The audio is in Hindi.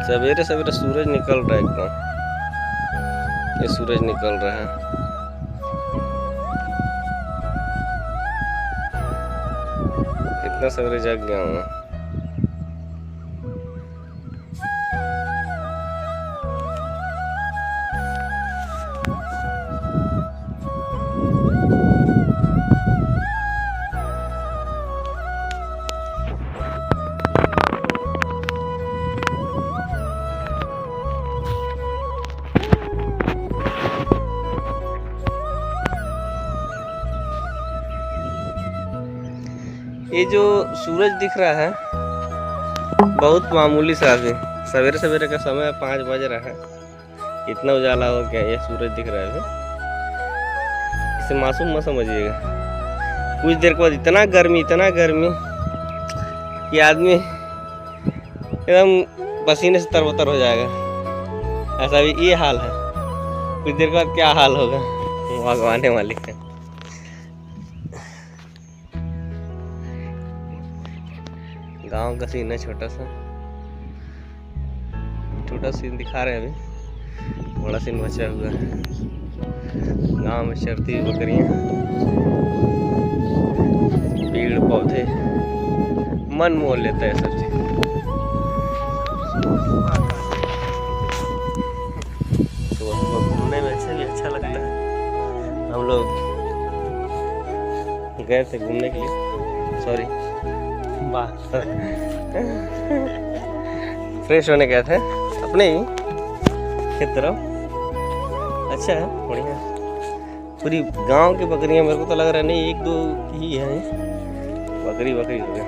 सवेरे सवेरे सूरज निकल रहा है एकदम। ये सूरज निकल रहा है। इतना सवेरे जग गया हूँ। ये जो सूरज दिख रहा है बहुत मामूली सा है। सवेरे सवेरे का समय 5 बज रहा है। इतना उजाला हो गया। ये सूरज दिख रहा है अभी। इसे मासूम मत समझिएगा। कुछ देर के बाद इतना गर्मी कि आदमी एकदम पसीने से तरबतर हो जाएगा। ऐसा भी ये हाल है। कुछ देर के बाद क्या हाल होगा भगवान मालिक है। गांव का सीन है। छोटा सीन दिखा रहे हैं अभी। बड़ा सीन बचा हुआ है। गांव में चरती हुई बकरियां, पेड़ पौधे, मन मोह लेता है सब चीज। तो घूमने में अच्छा लगता है। हम लोग गए थे घूमने के लिए। सॉरी, फ्रेश होने गए थे अपने ही खेत तरफ। अच्छा है, बढ़िया। पूरी गांव की बकरियां, मेरे को तो लग रहा है नहीं 1-2 ही है। बकरी हो गया।